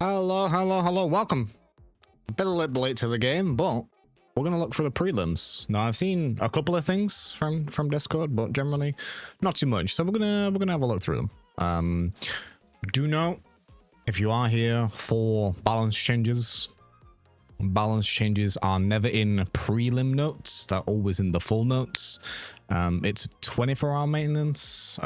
Hello, hello, hello, welcome. A bit late to the game, but we're gonna look for the prelims. Now, I've seen a couple of things from Discord, but generally not too much. So we're gonna have a look through them. Do note, if you are here for balance changes are never in prelim notes. They're always in the full notes. It's 24-hour maintenance.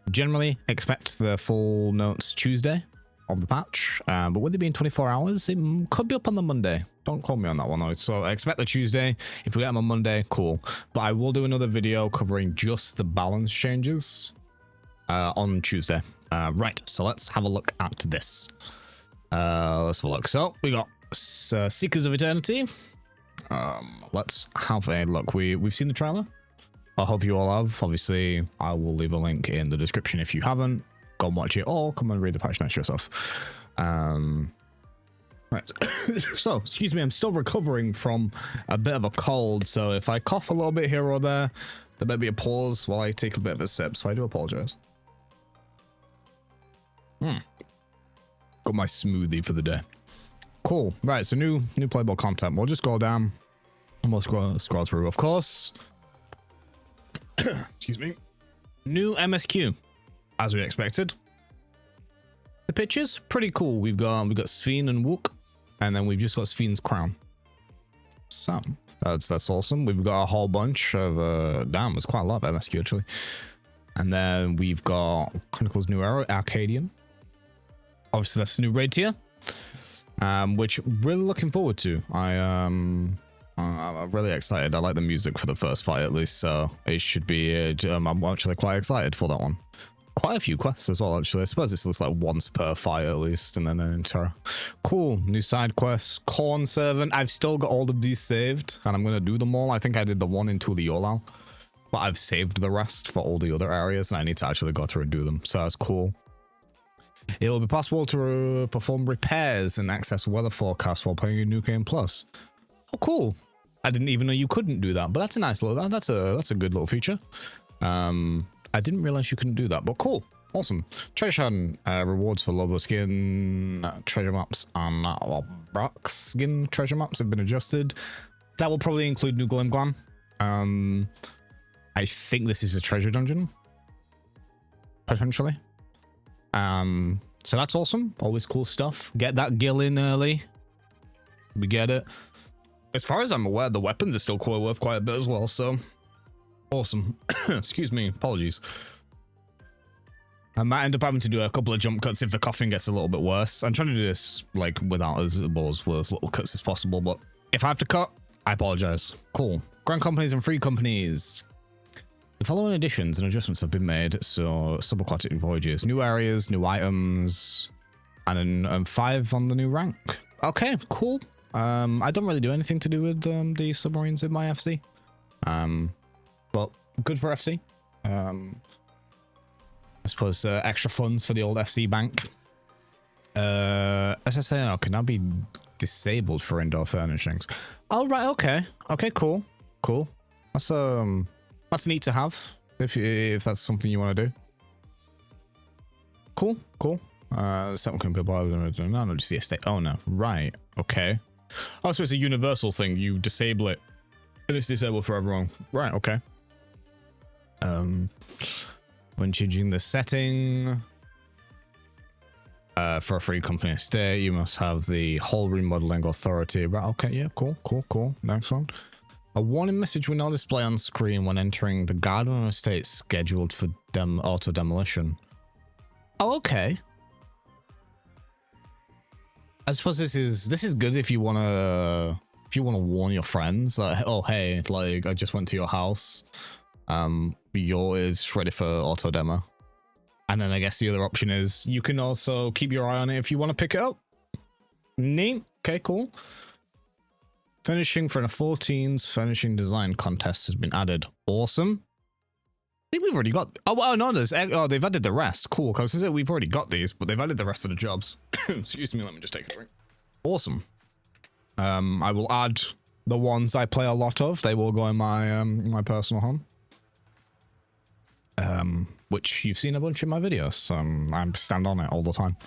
Generally expect the full notes Tuesday of the patch, but with it being 24 hours, it could be up on the Monday. Don't quote me on that one though. So I expect the Tuesday. If we get them on Monday, cool. But I will do another video covering just the balance changes on Tuesday. Right, so let's have a look at this. Let's have a look. So we got Seekers of Eternity. Let's have a look. We've seen the trailer. I hope you all have. Obviously, I will leave a link in the description if you haven't. Go and watch it, or come and read the patch notes yourself. Right. So, excuse me, I'm still recovering from a bit of a cold, so if I cough a little bit here or there might be a pause while I take a bit of a sip, so I do apologize. Got my smoothie for the day. Cool. Right, so new playable content. We'll just go down and we'll scroll through. Of course, excuse me, new MSQ. As we expected. The pictures pretty cool. We've got Sphene and Wook, and then we've just got Sphene's crown. So that's awesome. We've got a whole bunch of damn, there's quite a lot of MSQ actually. And then we've got Chronicles New Era, Arcadian. Obviously that's the new raid tier, which really looking forward to. I'm really excited. I like the music for the first fight at least, so it should be. I'm actually quite excited for that one. Quite a few quests as well, actually. I suppose this looks like once per fight at least, and then an intro. Cool. New side quests. Corn Servant. I've still got all of these saved, and I'm going to do them all. I think I did the one in Tuliolal, but I've saved the rest for all the other areas, and I need to actually go through and do them, so that's cool. It will be possible to perform repairs and access weather forecasts while playing a New Game Plus. Oh, cool. I didn't even know you couldn't do that, but that's a nice little, that's a good little feature. I didn't realize you couldn't do that, but cool. Awesome. Treasure hunt, rewards for Lobo skin, treasure maps, and Brock skin treasure maps have been adjusted. That will probably include New Glim Glam. I think this is a treasure dungeon. Potentially. So that's awesome. Always cool stuff. Get that gill in early. We get it. As far as I'm aware, the weapons are still worth quite a bit as well, so awesome. Excuse me, apologies. I might end up having to do a couple of jump cuts if the coughing gets a little bit worse. I'm trying to do this like without as worse little cuts as possible, but if I have to cut, I apologize. Cool. Grand companies and free companies. The following additions and adjustments have been made, so subaquatic voyages, new areas, new items, and 5 on the new rank. Okay, cool. I don't really do anything to do with the submarines in my FC. But good for FC. I suppose extra funds for the old FC bank. As I say now, can now be disabled for indoor furnishings. Oh right, okay, cool. That's neat to have if that's something you want to do. Cool. Second can be applied. No, just the estate. Oh no, right, okay. Oh, so it's a universal thing. You disable it, and it's disabled for everyone. Right, okay. When changing the setting for a free company estate, you must have the whole remodeling authority. Right, okay, yeah, cool. Next one. A warning message will now display on screen when entering the garden or estate scheduled for auto demolition. Oh, okay. I suppose this is good if you wanna warn your friends, like, oh hey, like I just went to your house. Yours ready for auto demo. And then I guess the other option is you can also keep your eye on it if you want to pick it up. Neat. Okay, cool. Finishing for the 14's finishing design contest has been added. Awesome. I think we've already got. Oh well, no, they've added the rest. Cool, because we've already got these, but they've added the rest of the jobs. Excuse me, let me just take a drink. Awesome. I will add the ones I play a lot of. They will go in my personal home. Which you've seen a bunch in my videos. I stand on it all the time.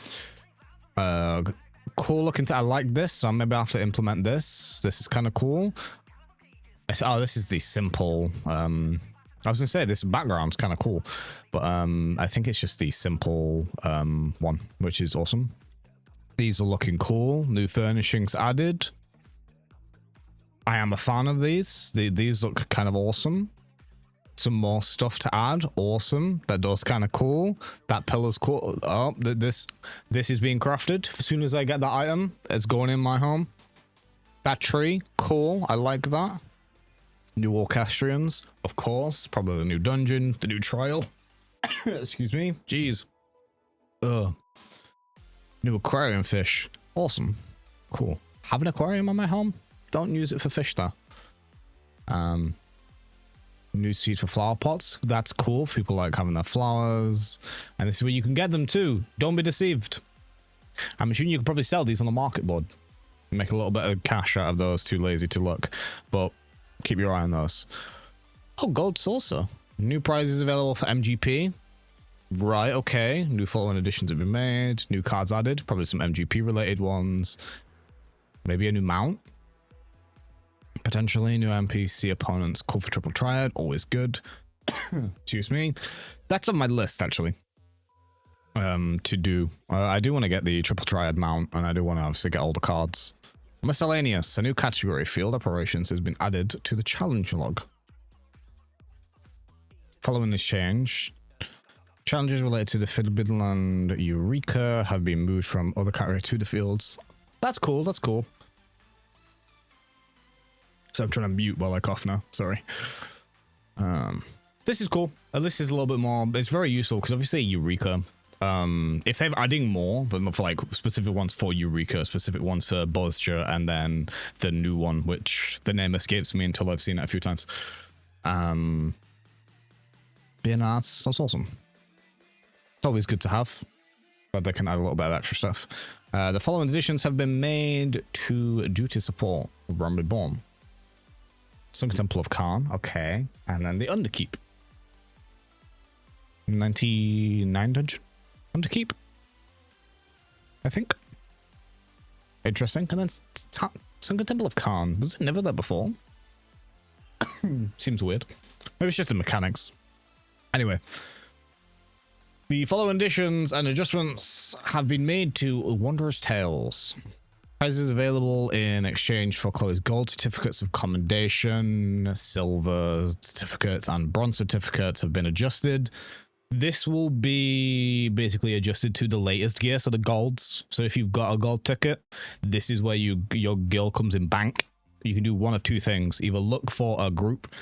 Cool looking. I like this, so maybe I have to implement this. This is kind of cool. Oh, this is the simple. I was gonna say this background's kind of cool, but I think it's just the simple one, which is awesome. These are looking cool. New furnishings added. I am a fan of these. These look kind of awesome. Some more stuff to add. Awesome. That door's kind of cool. That pillar's cool. Oh, this is being crafted. As soon as I get that item, it's going in my home. That tree, cool. I like that. New orchestrions, of course. Probably the new dungeon, the new trial. Excuse me. Jeez. Ugh. New aquarium fish. Awesome. Cool. Have an aquarium on my home. Don't use it for fish though. New seed for flower pots. That's cool for people like having their flowers. And this is where you can get them too. Don't be deceived. I'm assuming you could probably sell these on the market board. Make a little bit of cash out of those. Too lazy to look. But keep your eye on those. Oh, gold saucer. New prizes available for MGP. Right, okay. New following editions have been made. New cards added. Probably some MGP related ones. Maybe a new mount. Potentially new NPC opponents. Cool for triple triad. Always good. Excuse me. That's on my list actually. To do. I do want to get the triple triad mount, and I do want to obviously get all the cards. Miscellaneous. A new category. Field operations has been added to the challenge log. Following this change, challenges related to the Fiddle and Eureka have been moved from other category to the fields. That's cool. That's cool. So I'm trying to mute while I cough now. Sorry. This is cool. This is a little bit more. It's very useful because obviously Eureka. If they're adding more than for like specific ones for Eureka, specific ones for Buzzture, and then the new one, which the name escapes me until I've seen it a few times. Yeah, no, that's awesome. It's always good to have, but they can add a little bit of extra stuff. The following additions have been made to duty support Realm Reborn. Sunken Temple of Khan, okay. And then the Underkeep. 99 dungeon? Underkeep? I think. Interesting. And then Sunken Temple of Khan. Was it never there before? Seems weird. Maybe it's just the mechanics. Anyway. The following additions and adjustments have been made to Wanderer's Tales. Prizes available in exchange for closed gold certificates of commendation, silver certificates, and bronze certificates have been adjusted. This will be basically adjusted to the latest gear, so the golds. So if you've got a gold ticket, this is where your guild comes in bank. You can do one of two things. Either look for a group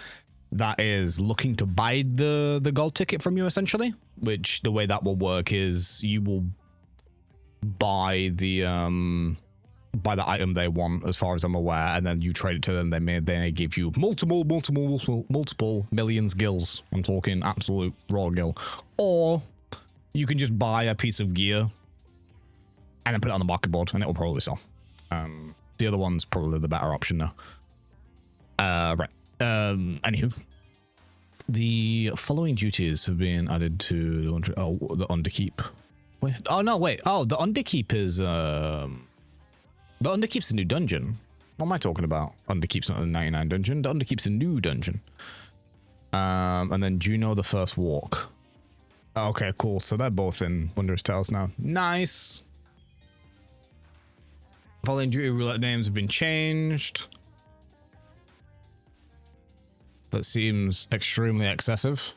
that is looking to buy the gold ticket from you, essentially, which the way that will work is you will buy the item they want, as far as I'm aware, and then you trade it to them. They give you multiple millions gills. I'm talking absolute raw gill. Or you can just buy a piece of gear and then put it on the market board, and it will probably sell. The other one's probably the better option now. Right. Anywho, the following duties have been added to the Underkeep. Wait. Oh no, wait. Oh, the Underkeep is the Underkeep's a new dungeon. What am I talking about? Underkeep's not the 99 dungeon. The Underkeep's a new dungeon. And then Juno the First Walk. Okay, cool. So they're both in Wanderer's Tales now. Nice. Following duty roulette names have been changed. That seems extremely excessive.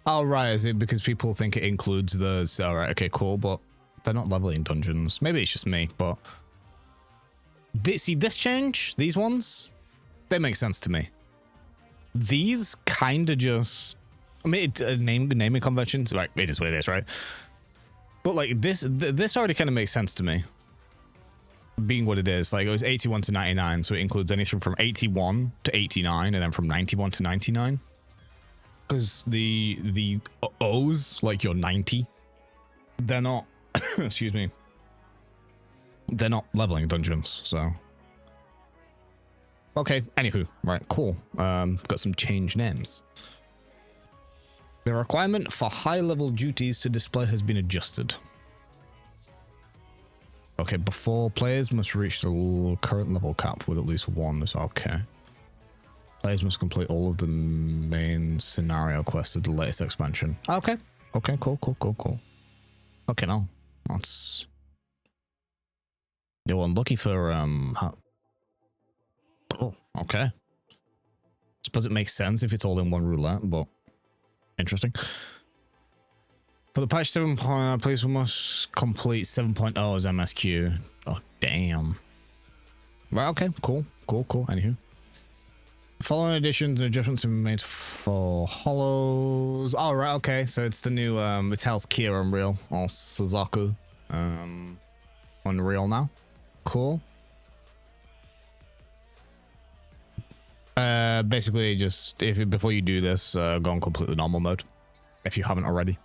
Oh, right. Is it because people think it includes those? All right. Okay, cool. But they're not leveling dungeons. Maybe it's just me, but see this change, these ones, they make sense to me. These kind of just, I mean, naming conventions, like it is what it is, right? But like this already kind of makes sense to me. Being what it is, like it was 81 to 99, so it includes anything from 81 to 89, and then from 91 to 99. Because the O's, like your 90, they're not, excuse me, they're not leveling dungeons, so. Okay, anywho, right, cool. Got some changed names. The requirement for high-level duties to display has been adjusted. Okay, before players must reach the current level cap with at least one. That's okay. Players must complete all of the main scenario quests of the latest expansion. Okay. Okay, cool. Okay, no. That's... Yo, I'm looking for, Oh, okay. Suppose it makes sense if it's all in one roulette, but... Interesting. For the patch 7, players must complete 7.0 as MSQ. Oh, damn. Right, okay, cool. Anywho. The following additions and adjustments have been made for Hollows. Oh, right, okay. So it's the new, it's Hell's Kira Unreal, or Suzaku. Unreal now. Cool. Basically, just before you do this, go on completely normal mode, if you haven't already.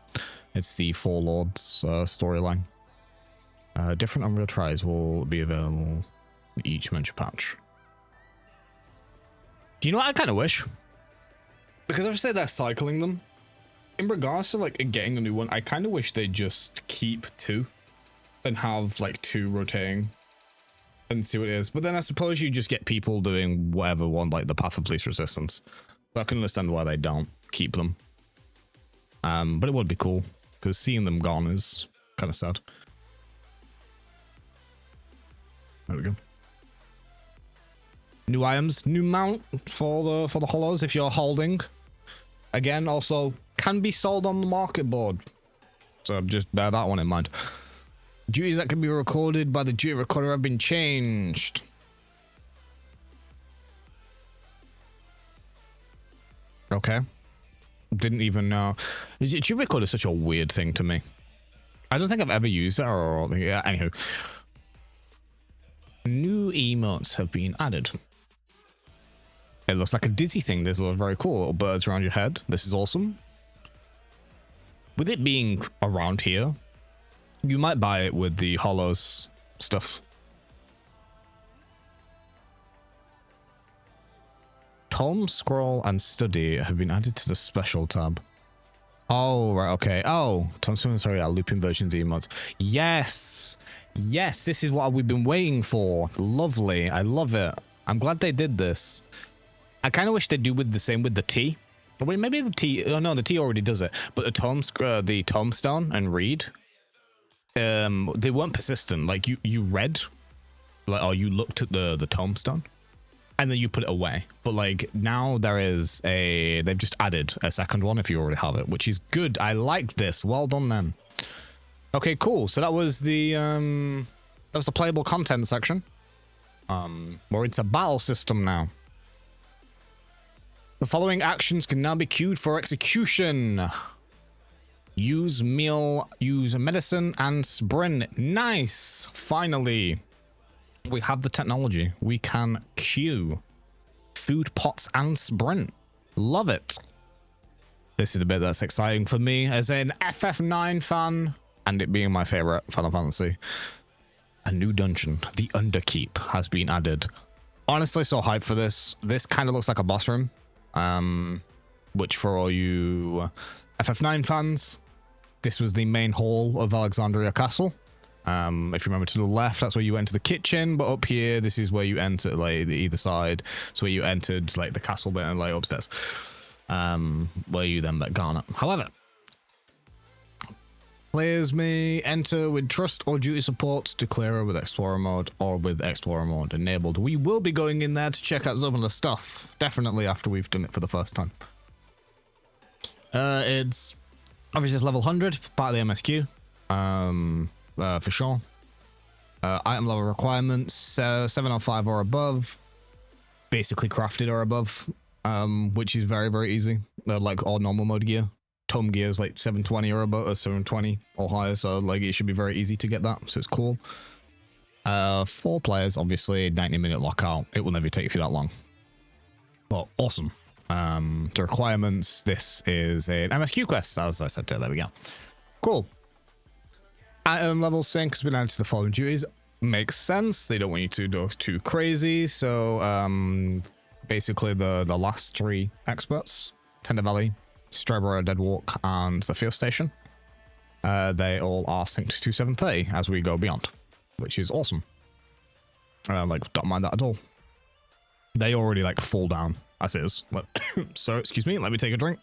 It's the Four Lords storyline. Different Unreal tries will be available in each mention patch. Do you know what I kind of wish? Because obviously they're cycling them. In regards to like getting a new one, I kind of wish they just keep 2 and have like 2 rotating and see what it is. But then I suppose you just get people doing whatever one, like the Path of Least Resistance. So I can understand why they don't keep them. But it would be cool because seeing them gone is kind of sad. There we go. New items, new mount for the hollows if you're holding. Again, also can be sold on the market board. So just bear that one in mind. Duties that can be recorded by the duty recorder have been changed. Okay. Didn't even know. Duty recorder is such a weird thing to me. I don't think I've ever used it or yeah, anywho. New emotes have been added. It looks like a dizzy thing. There's a lot of very cool little birds around your head. This is awesome. With it being around here, you might buy it with the hollows stuff. Tome, scroll, and study have been added to the special tab. Oh, right, okay. Oh, Tome, sorry, looping versions of emotes. Yes! Yes, this is what we've been waiting for. Lovely. I love it. I'm glad they did this. I kind of wish they'd do with the same with the T. Wait, maybe the T... Oh, no, the T already does it. But the tombstone and read, they weren't persistent. Like, you read, like, or you looked at the tombstone, and then you put it away. But, like, now there is a... They've just added a second one if you already have it, which is good. I like this. Well done, then. Okay, cool. So that was the playable content section. We're into battle system now. The following actions can now be queued for execution. Use meal, use medicine, and sprint. Nice! Finally. We have the technology. We can queue food pots and sprint. Love it. This is the bit that's exciting for me as an FF9 fan. And it being my favorite Final Fantasy. A new dungeon, the Underkeep, has been added. Honestly, so hyped for this. This kind of looks like a boss room. Which for all you FF9 fans, this was the main hall of Alexandria Castle. If you remember to the left, that's where you enter the kitchen. But up here, this is where you enter, like, the either side. It's where you entered, like, the castle bit and, like, upstairs. Where you then met Garnet. However... Players may enter with trust or duty support to clear with explorer mode or with explorer mode enabled. We will be going in there to check out some of the stuff, definitely after we've done it for the first time. It's obviously it's level 100, part of the MSQ, for sure. Item level requirements, 705 or above, basically crafted or above, which is very, very easy, like all normal mode gear. Tome gear is like 720 or above, or 720 or higher, so like it should be very easy to get that, so it's cool. 4 players, obviously 90-minute lockout. It will never take you that long, but awesome. The requirements, this is an MSQ quest, as I said. There we go. Cool. Item level sync has been added to the following duties. Makes sense. They don't want you to go too crazy, so basically the last 3 experts, Tender Valley, Strawberry Dead Walk, and the Field Station. They all are synced to 730 as we go beyond. which is awesome. Like, don't mind that at all. They already like fall down as is. So, excuse me, let me take a drink.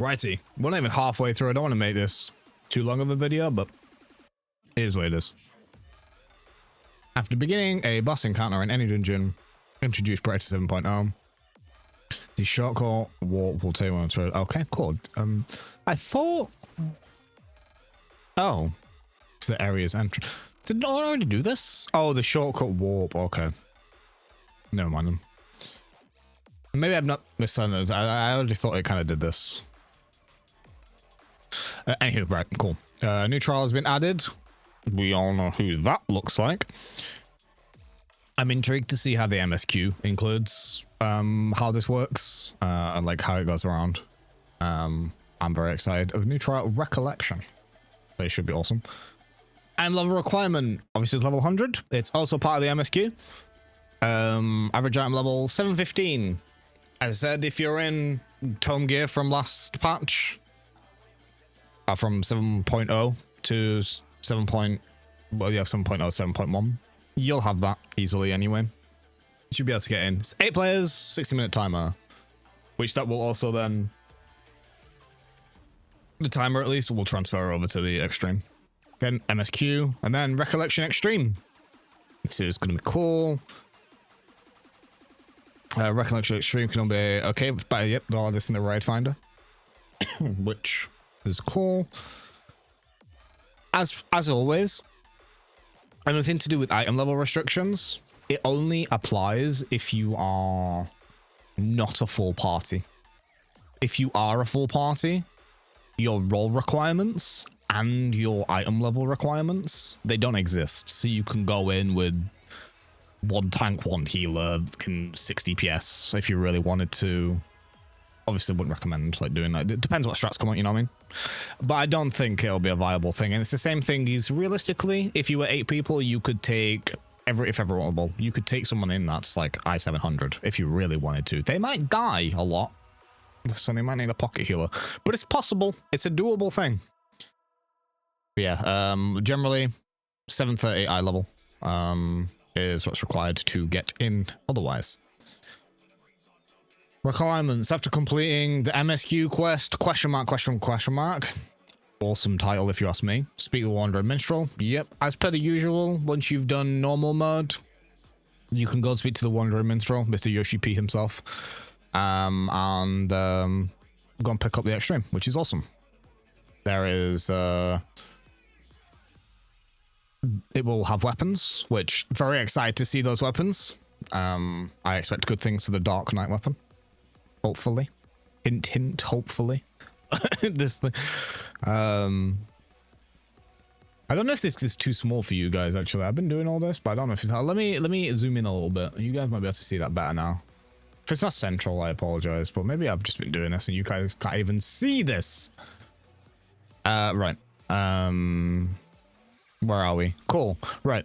Righty, we're not even halfway through. I don't want to make this too long of a video, but it is what it is. After beginning a boss encounter in any dungeon, introduce Predator 7.0. The shortcut warp will take one to it. Okay, cool. I thought. Oh, it's the area's entrance. Did I already do this? Oh, the shortcut warp. Okay. Never mind them. Maybe I'm not misunderstood. I already thought it kind of did this. Anywho, right, cool. New trial has been added. We all know who that looks like. I'm intrigued to see how the MSQ includes how this works and like how it goes around. I'm very excited. A new trial recollection. They should be awesome. And level requirement, obviously it's level 100. It's also part of the MSQ. Average item level 715. As I said, if you're in Tome Gear from last patch, from 7.0 to 7.0, 7.1, you'll have that easily anyway. You should be able to get in. It's 8 players, 60-minute timer, which that will also then, the timer at least, will transfer over to the Extreme. Again, MSQ, and then Recollection Extreme. This is going to be cool. Recollection Extreme can be okay, but yep, all this in the Raid Finder, which is cool. As always, anything to do with item level restrictions, it only applies if you are not a full party. If you are a full party, your role requirements and your item level requirements, they don't exist. So you can go in with 1 tank, 1 healer, 60 PS if you really wanted to. Obviously wouldn't recommend like doing that. It depends what strats come out, you know what I mean? But I don't think it'll be a viable thing. And it's the same thing is realistically, if you were 8 people, you could take if ever wanted, you could take someone in that's like I-700 if you really wanted to. They might die a lot, so they might need a pocket healer, but it's possible. It's a doable thing. But yeah, generally 730 eye level is what's required to get in otherwise. Requirements after completing the MSQ quest, question mark. Awesome title if you ask me. Speak the Wandering Minstrel. Yep, as per the usual, once you've done normal mode, you can go speak to the Wandering Minstrel, Mr. Yoshi P himself, and go and pick up the Extreme, which is awesome. There is it will have weapons, which very excited to see those weapons. I expect good things for the Dark Knight weapon. Hopefully. Hint, hint, hopefully. This thing. I don't know if this is too small for you guys, actually. I've been doing all this, but I don't know if it's... Let me zoom in a little bit. You guys might be able to see that better now. If it's not central, I apologize, but maybe I've just been doing this and you guys can't even see this. Right. Where are we? Cool. Right.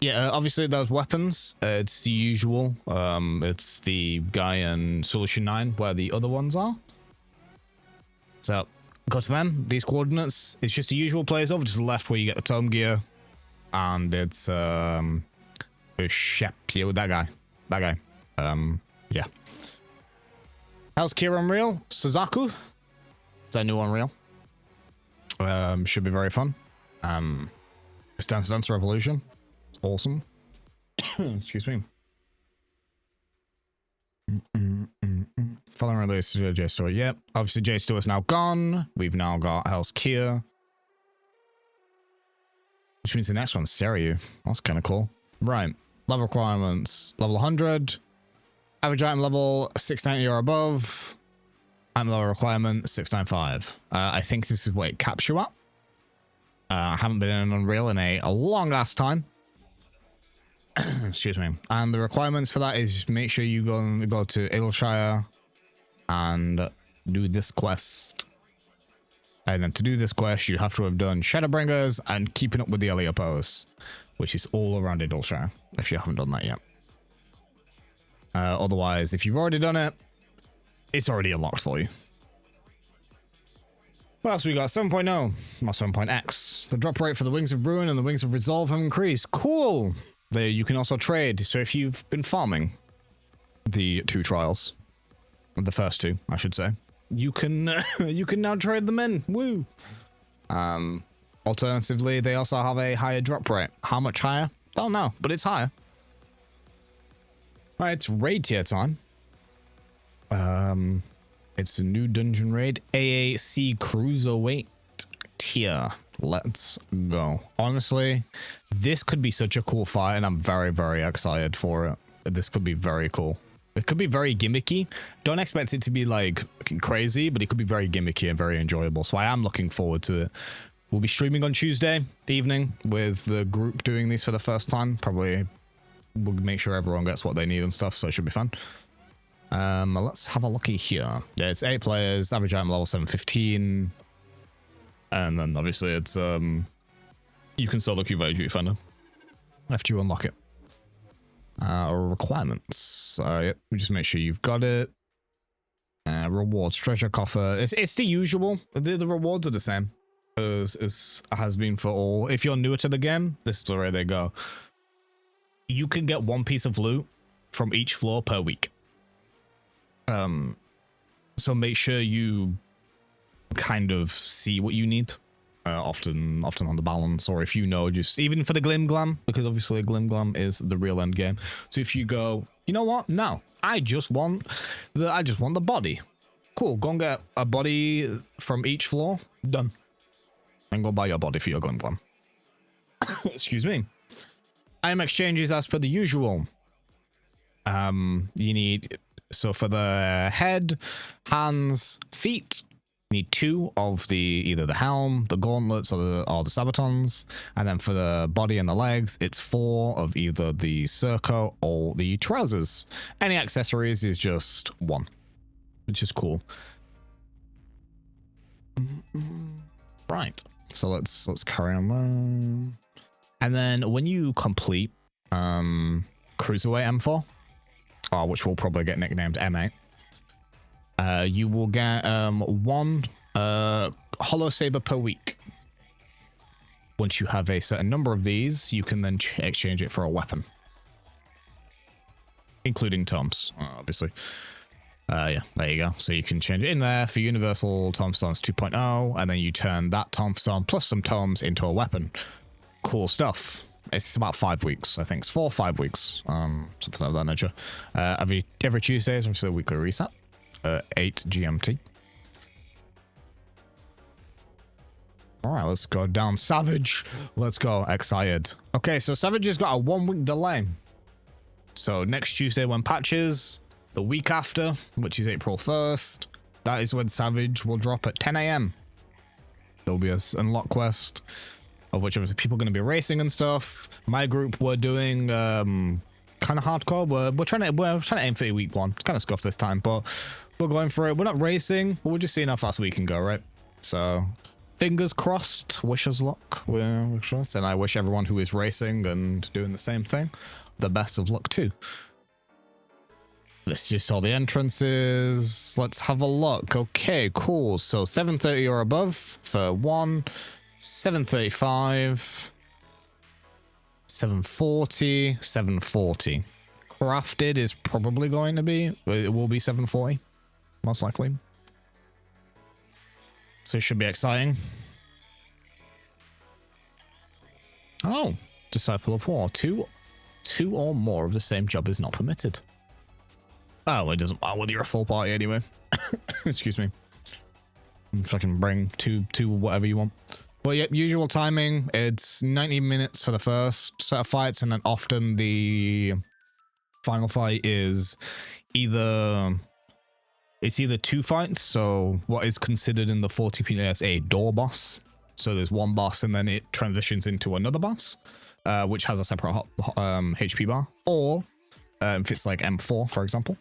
Yeah, obviously those weapons, it's the usual. It's the guy in Solution 9 where the other ones are. So, go to them. These coordinates, it's just the usual place over to the left where you get the Tome Gear. And it's, Shep, yeah, that guy. Yeah. How's Kira Unreal? Suzaku? Is that new Unreal? Should be very fun. It's Dance Dance Revolution. Awesome. Excuse me. Following release to J Store. Yep. Obviously J Store is now gone. We've now got Hell's Kia. Which means the next one's Seiryu. That's kind of cool. Right. Level requirements. Level 100. Average item level 690 or above. Item level requirement 695. I think this is what it caps you at. I haven't been in Unreal in a long ass time. Excuse me. And the requirements for that is make sure you go to Aylshire and do this quest. And then to do this quest, you have to have done Shadowbringers and Keeping Up with the Eliopos, which is all around Aylshire, if you haven't done that yet. Otherwise, if you've already done it, it's already unlocked for you. What else we got? 7.0, or 7.x. The drop rate for the Wings of Ruin and the Wings of Resolve have increased. Cool! There you can also trade. So if you've been farming the 2 trials, the first 2, I should say, you can you can now trade them in. Woo! Alternatively, they also have a higher drop rate. How much higher? Don't know, but it's higher. Right, it's raid tier time. It's a new dungeon raid, AAC Cruiserweight tier. Let's go. Honestly, this could be such a cool fight, and I'm very, very excited for it. This could be very cool. It could be very gimmicky. Don't expect it to be like crazy, but it could be very gimmicky and very enjoyable. So I am looking forward to it. We'll be streaming on Tuesday evening with the group doing these for the first time. Probably we'll make sure everyone gets what they need and stuff, so it should be fun. Let's have a looky here. Yeah, it's 8 players, average item level 715. And then obviously it's you can still look via Duty Finder after you unlock it. Requirements. Yep, just make sure you've got it. Rewards, treasure coffer. It's the usual. The rewards are the same as has been for all. If you're newer to the game, this is where they go. You can get 1 piece of loot from each floor per week. So make sure you kind of see what you need. Often on the balance, or if you know, just even for the Glim Glam, because obviously Glim Glam is the real end game. So if you go, you know what? No, I just want the body. Cool, go and get a body from each floor. Done. And go buy your body for your Glim Glam. Excuse me. Item exchanges as per the usual. You need, so for the head, hands, feet, you need 2 of the either the helm, the gauntlets, or the sabatons, and then for the body and the legs, it's 4 of either the surco or the trousers. Any accessories is just 1, which is cool. Right, so let's carry on. And then when you complete Cruiserweight M4, which will probably get nicknamed M8, you will get 1 hollow saber per week. Once you have a certain number of these, you can then exchange it for a weapon, including tomes, obviously. Yeah, there you go. So you can change it in there for Universal Tomestones 2.0, and then you turn that tomestone plus some tomes into a weapon. Cool stuff. It's about 5 weeks, I think. It's 4 or 5 weeks, something of that nature. Every Tuesday is obviously a weekly reset. 8 GMT. All right, let's go down. Savage. Let's go. Excited. Okay, so Savage has got a 1-week delay. So next Tuesday when patches, the week after, which is April 1st, that is when Savage will drop at 10 AM. There'll be an unlock quest, of which obviously people are going to be racing and stuff. My group were doing kind of hardcore. We're trying to aim for week 1. It's kind of scuffed this time, but we're going for it. We're not racing, but we're just seeing how fast we can go, right? So fingers crossed. Wish us luck. And I wish everyone who is racing and doing the same thing the best of luck too. Let's just saw the entrances. Let's have a look. Okay, cool. So 730 or above for 1. 735, 740, 740. Crafted is probably going to be, it will be 740, most likely. So it should be exciting. Oh, Disciple of War. Two or more of the same job is not permitted. Oh, it doesn't matter whether you're a full party anyway. Excuse me. If I can bring two whatever you want. But yep, usual timing. It's 90 minutes for the first set of fights, and then often the final fight is either 2 fights. So what is considered in the 40p as a door boss. So there's 1 boss, and then it transitions into another boss, which has a separate HP bar. Or if it's like M4, for example,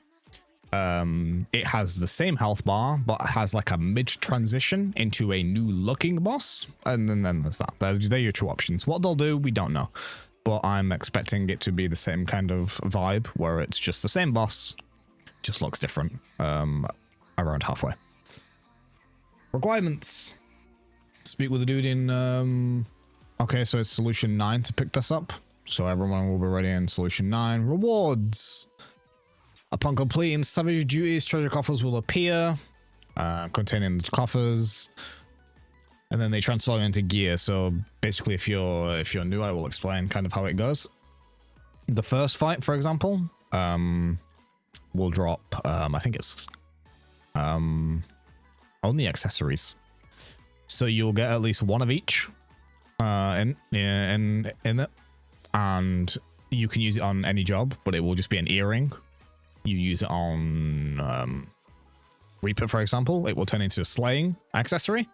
it has the same health bar, but has like a mid transition into a new looking boss, and then there's that. They're your 2 options. What they'll do, we don't know. but I'm expecting it to be the same kind of vibe where it's just the same boss, just looks different around halfway. Requirements. Speak with the dude in okay, so it's solution 9 to pick this up, so everyone will be ready in solution 9. Rewards. Upon completing savage duties, treasure coffers will appear containing the coffers, and then they transform into gear. So basically, if you're new, I will explain kind of how it goes. The first fight, for example, will drop I think it's only accessories, so you'll get at least one of each in it, and you can use it on any job, but it will just be an earring. You use it on Reaper, for example, it will turn into a slaying accessory.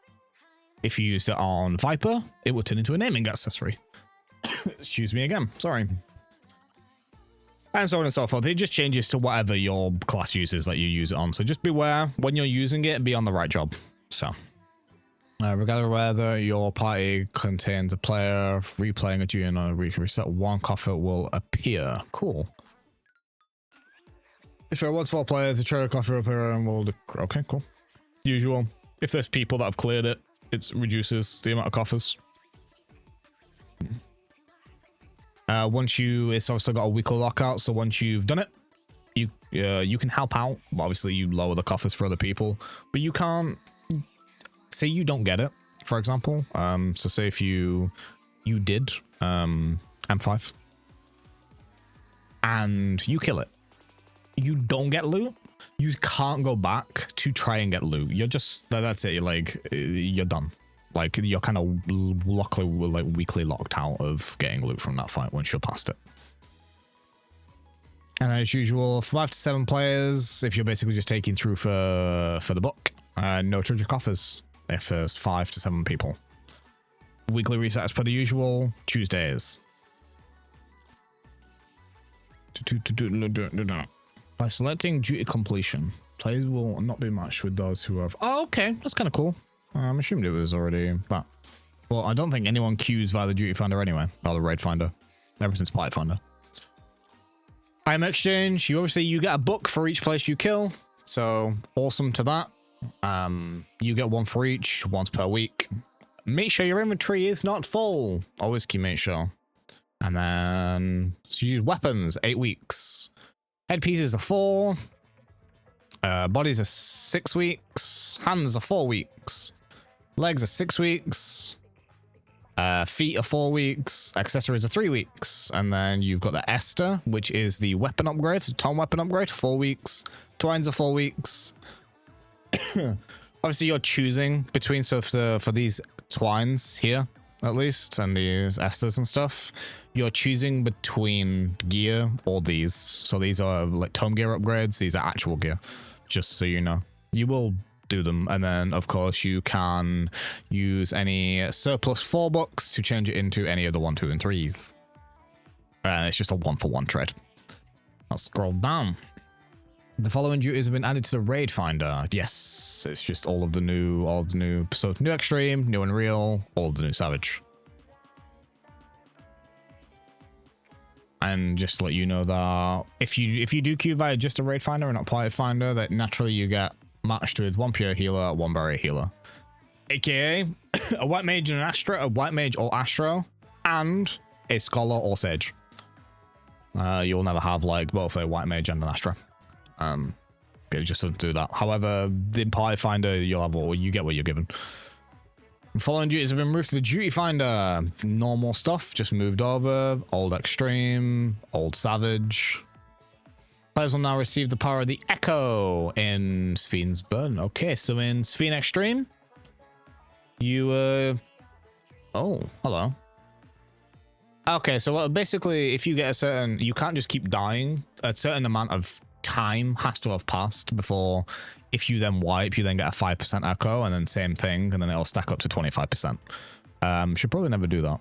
If you used it on Viper, it will turn into a naming accessory. Excuse me again, sorry. And so on and so forth. It just changes to whatever your class uses that you use it on. So just beware when you're using it, be on the right job. So, regardless of whether your party contains a player replaying a duty or reset, one coffer will appear. Cool. If there was 4 players, the treasure coffer will appear and will... Okay, cool. Usual. If there's people that have cleared it, it reduces the amount of coffers. It's also got a weekly lockout, so once you've done it, you can help out. Obviously, you lower the coffers for other people, but you can't say you don't get it. For example, so say if you did M5 and you kill it, you don't get loot. You can't go back to try and get loot. You're just that's it. You're like you're done. Like, you're kind of luckily like weekly locked out of getting loot from that fight once you're past it. And as usual, 5 to 7 players, if you're basically just taking through for the book, no treasure coffers if there's 5 to 7 people. Weekly resets per the usual, Tuesdays. By selecting duty completion, players will not be matched with those who have... Oh, okay, that's kind of cool. I'm assuming it was already that. Well, I don't think anyone queues via the duty finder anyway, or the raid finder. Everything's party finder. Item exchange, you get a book for each place you kill, so awesome to that. You get one for each, once per week. Make sure your inventory is not full. Always make sure. And then so you use weapons, 8 weeks. Headpieces are 4. Bodies are 6 weeks. Hands are 4 weeks. Legs are 6 weeks. Feet are 4 weeks. Accessories are 3 weeks. And then you've got the Esther, which is the weapon upgrade, the Tom weapon upgrade, 4 weeks. Twines are 4 weeks. Obviously, you're choosing between, so for these twines here, at least, and these Esthers and stuff, you're choosing between gear or these. So these are like Tome gear upgrades. These are actual gear, just so you know. You will do them, and then of course you can use any surplus 4 books to change it into any of the 1, 2, and 3s. And it's just a 1-for-1 trade. I'll scroll down. The following duties have been added to the raid finder. Yes, it's just all of the new, so new extreme, new unreal, all of the new savage. And just to let you know that if you do queue via just a raid finder and not party finder, that naturally you get matched with 1 pure healer, 1 barrier healer, aka a white mage and an astro, a white mage or astro, and a scholar or sage. You'll never have like both a white mage and an astro. It just doesn't do that. However, the party finder, you get what you're given. Following duties have been moved to the duty finder. Normal stuff just moved over. Old extreme, old savage. Players will now receive the power of the echo in Sphene's burn. Okay, so in Sphene extreme, you oh, hello. Okay, so basically, if you get you can't just keep dying. A certain amount of time has to have passed before, if you then wipe, you then get a 5% echo, and then same thing, and then it'll stack up to 25%. Should probably never do that.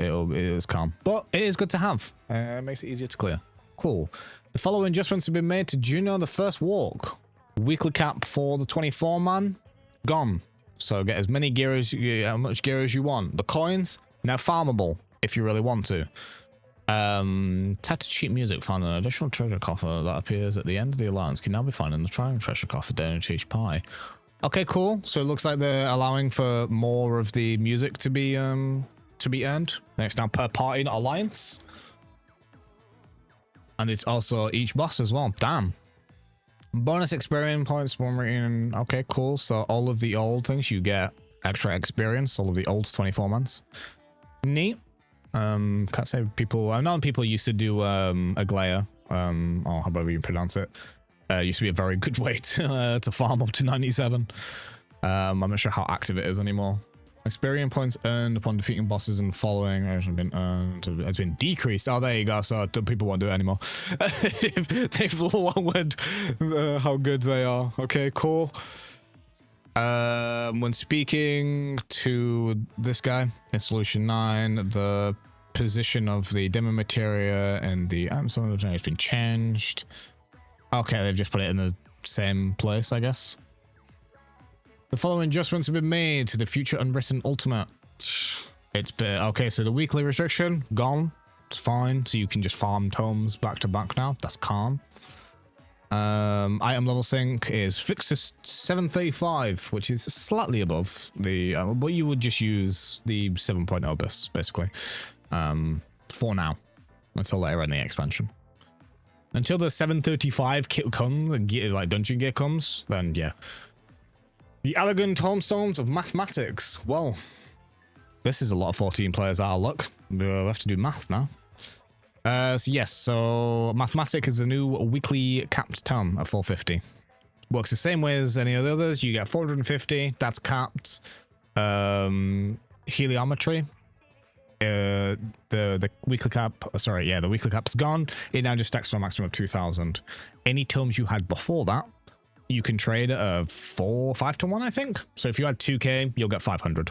It is calm, but it is good to have. It makes it easier to clear. Cool. The following adjustments have been made to Juno the First Walk. Weekly cap for the 24 man gone. So get as much gear as you want. The coins now farmable if you really want to. Tattered sheet music found an additional treasure coffer that appears at the end of the alliance can now be found in the triangle treasure coffer down to each pie. Okay, cool. So it looks like they're allowing for more of the music to be earned. It's now per party, not alliance. And it's also each boss as well. Damn. Bonus experience points, one rating. Okay, cool. So all of the old things you get extra experience. All of the old 24 months. Neat. Can't say people. I know people used to do Aglaya, or however you pronounce it. Used to be a very good way to farm up to 97. I'm not sure how active it is anymore. Experience points earned upon defeating bosses and following has been earned. It's been decreased. Oh, there you go. So people won't do it anymore. They've lowered how good they are. Okay, cool. When speaking to this guy in Solution 9, the position of the demo materia and the Amazon has been changed. Okay, they've just put it in the same place, I guess. The following adjustments have been made to the future unwritten ultimate. It's been okay, so the weekly restriction gone. It's fine, so you can just farm tomes back to back now. That's calm. Item level sync is fixed to 735, which is slightly above the but you would just use the 7.0 bis basically for now until later in the expansion. Until the 735 kit comes, like dungeon gear comes, then yeah. The elegant tomestones of mathematics. Well, this is a lot of 14 players out of luck. We'll have to do maths now. So yes, so mathematics is the new weekly capped tome at 450. Works the same way as any of the others. You get 450. That's capped. Heliometry. The weekly cap. Sorry, yeah, the weekly cap's gone. It now just stacks to a maximum of 2,000. Any tomes you had before that, you can trade at a 5 to 1, I think. So if you had 2k, you'll get 500.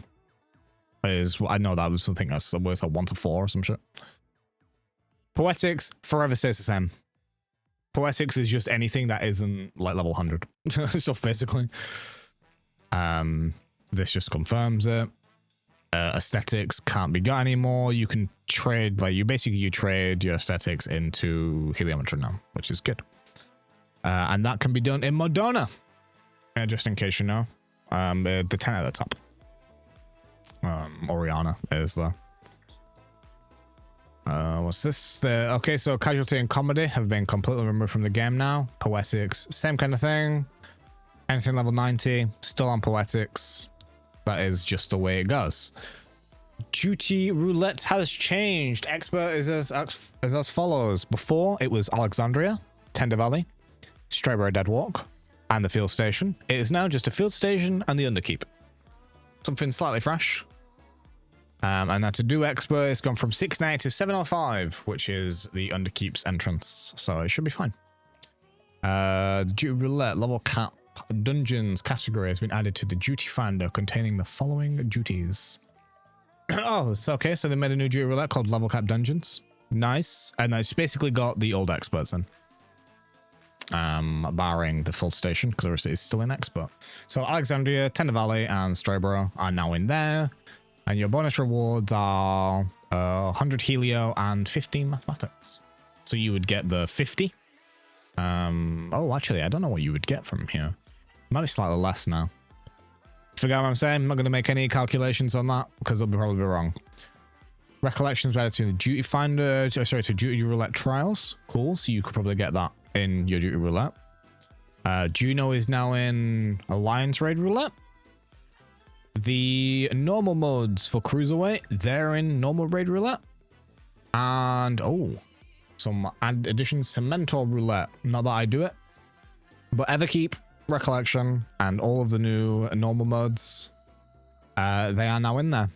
I know that was something that's worth a 1 to 4 or some shit. Poetics forever stays the same. Poetics is just anything that isn't like level 100 stuff, basically. This just confirms it. Aesthetics can't be got anymore. You can trade, like you trade your aesthetics into heliometry now, which is good. And that can be done in Moderna. Just in case you know. The 10 at the top. Oriana is there. What's this? Okay, so casualty and comedy have been completely removed from the game now. Poetics, same kind of thing. Anything level 90, still on poetics. That is just the way it goes. Duty roulette has changed. Expert is as follows. Before, it was Alexandria, Tender Valley, Strawberry Dead Walk, and the field station. It is now just a field station and the Underkeep. Something slightly fresh. And now to do expert, it's gone from 690 to 705, which is the Underkeep's entrance. So it should be fine. Duty roulette level cap dungeons category has been added to the duty finder containing the following duties. Oh, it's okay. So they made a new duty roulette called level cap dungeons. Nice. And it's basically got the old experts in. Barring the full station, because obviously it's still in expert. So Alexandria, Tender Valley, and Strayborough are now in there. And your bonus rewards are 100 Helio and 15 Mathematics. So you would get the 50. Oh, actually, I don't know what you would get from here. Might be slightly less now. Forget what I'm saying. I'm not going to make any calculations on that because they'll probably be wrong. Recollections added to the duty finder. Sorry, to duty roulette trials. Cool. So you could probably get that in your duty roulette. Juno is now in Alliance Raid Roulette. The normal modes for Cruiserweight, they're in normal Raid Roulette. And, oh, some additions to Mentor Roulette. Not that I do it. But Everkeep, Recollection, and all of the new normal modes, they are now in there.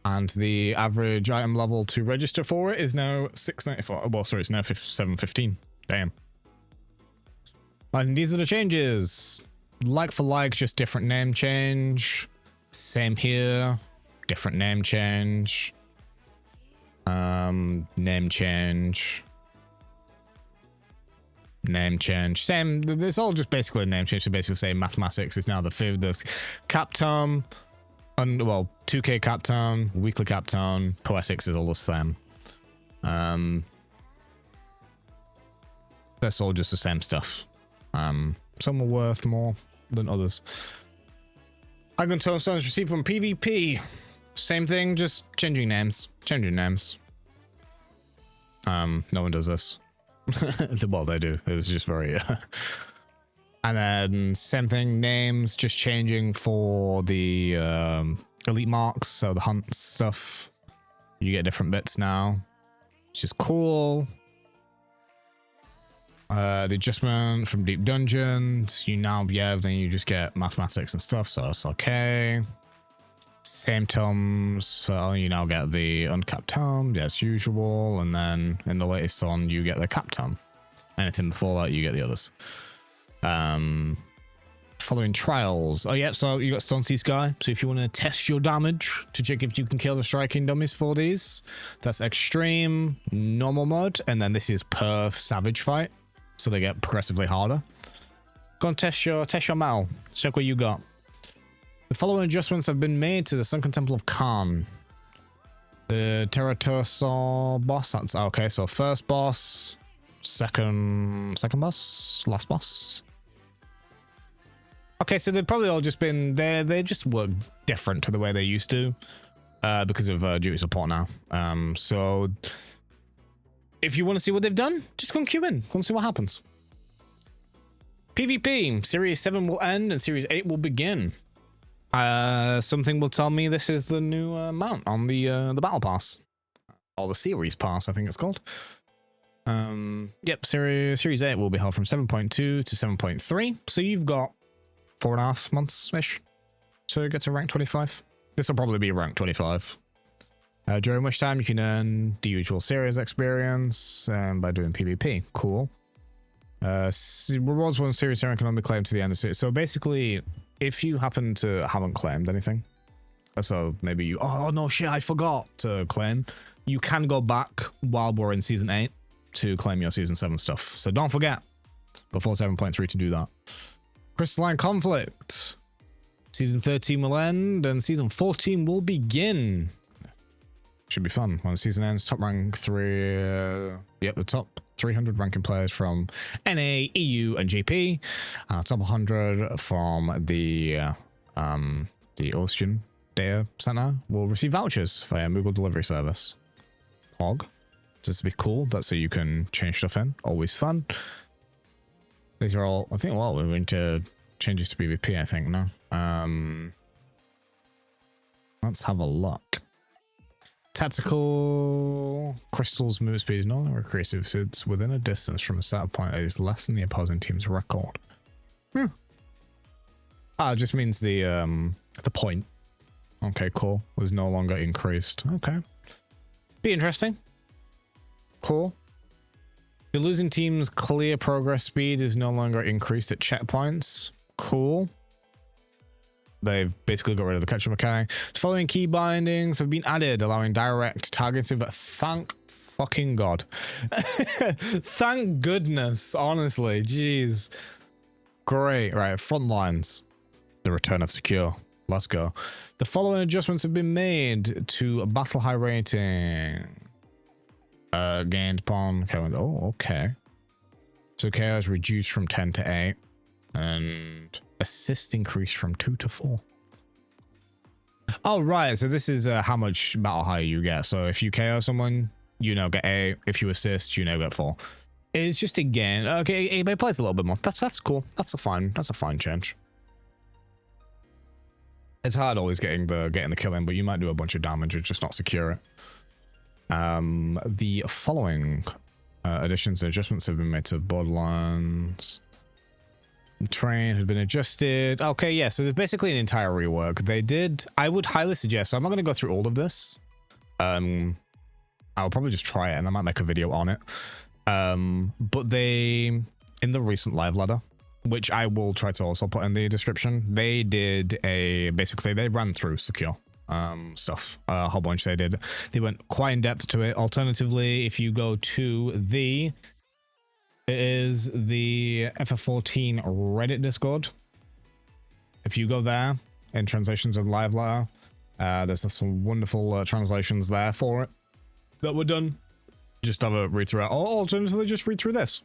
And the average item level to register for it is now 694. Well, sorry, it's now 715. Damn. And these are the changes. Like for like, just different name change. Same here. Different name change. Name change. Name change. Same. It's all just basically a name change. So basically say mathematics is now the cap tome. And well, 2k cap tone, weekly cap tone, poetics is all the same. That's all just the same stuff. Some are worth more than others. Icon tombstones received from PvP. Same thing, just changing names. Changing names. No one does this. Well, they do. It's just very... And then same thing, names just changing for the elite marks, so the hunt stuff. You get different bits now, which is cool. The adjustment from deep dungeons, you now, yeah, then you just get mathematics and stuff, so that's okay. Same tomes, so you now get the uncapped tome, as usual, and then in the latest one, you get the capped tome. Anything before that, you get the others. Following trials. Oh yeah, so you got Stone Sea Sky. So if you want to test your damage to check if you can kill the striking dummies for these, that's extreme, normal mode, and then this is perf savage fight. So they get progressively harder. Go and test your metal. Check what you got. The following adjustments have been made to the Sunken Temple of Khan. The Terratosaur boss. That's okay. So first boss, second boss, last boss. Okay, so they've probably all just been they just work different to the way they used to, because of duty support now. So if you want to see what they've done, just go and queue in. Go and see what happens. PvP Series 7 will end and Series 8 will begin. Something will tell me this is the new mount on the battle pass, or the series pass, I think it's called. Yep, series 8 will be held from 7.2 to 7.3. So you've got 4.5 months-ish to get to rank 25. This will probably be rank 25. During which time you can earn the usual series experience by doing PvP. Cool. Rewards one series hero can only claim to the end of series. So basically, if you happen to haven't claimed anything, so maybe you, oh no shit, I forgot to claim, you can go back while we're in season 8 to claim your season 7 stuff. So don't forget before 7.3 to do that. Crystalline Conflict. Season 13 will end and season 14 will begin. Should be fun. When the season ends, top rank 3, yep, the top 300 ranking players from NA, EU, and GP. Top 100 from the Ocean Data Center will receive vouchers via Moogle delivery service. Hog. Just to be cool. That's so you can change stuff in. Always fun. These are all, I think, well, we're going to changes to PvP, I think, now. Let's have a look. Tactical crystals move speed is no longer recursive, so it's within a distance from a set point that is less than the opposing team's record. It just means the point. Okay, cool. Was no longer increased. Okay. Be interesting. Cool. The losing team's clear progress speed is no longer increased at checkpoints. Cool. They've basically got rid of the catch-up mechanic. The following key bindings have been added, allowing direct targeting. But thank fucking God. Thank goodness, honestly. Jeez. Great. Right, front lines. The return of secure. Let's go. The following adjustments have been made to battle high rating. Gained upon. Okay. Oh, okay. So KO is reduced from 10 to 8. And assist increased from 2 to 4. Oh, right. So this is how much battle high you get. So if you KO someone, you now get 8. If you assist, you now get 4. It's just a gain. Okay, it plays a little bit more. That's cool. That's a fine change. It's hard always getting the kill in, but you might do a bunch of damage and just not secure it. The following additions and adjustments have been made to Borderlands. The terrain has been adjusted. Okay, yeah, so there's basically an entire rework. They did, I would highly suggest, so I'm not going to go through all of this. I'll probably just try it and I might make a video on it. But they, in the recent live ladder, which I will try to also put in the description, they did basically they ran through secure stuff, a whole bunch they did. They went quite in depth to it. Alternatively, if you go to it is the FF14 Reddit Discord. If you go there in translations of live ladder, there's some wonderful translations there for it that were done. just have a read through it, or alternatively just read through this.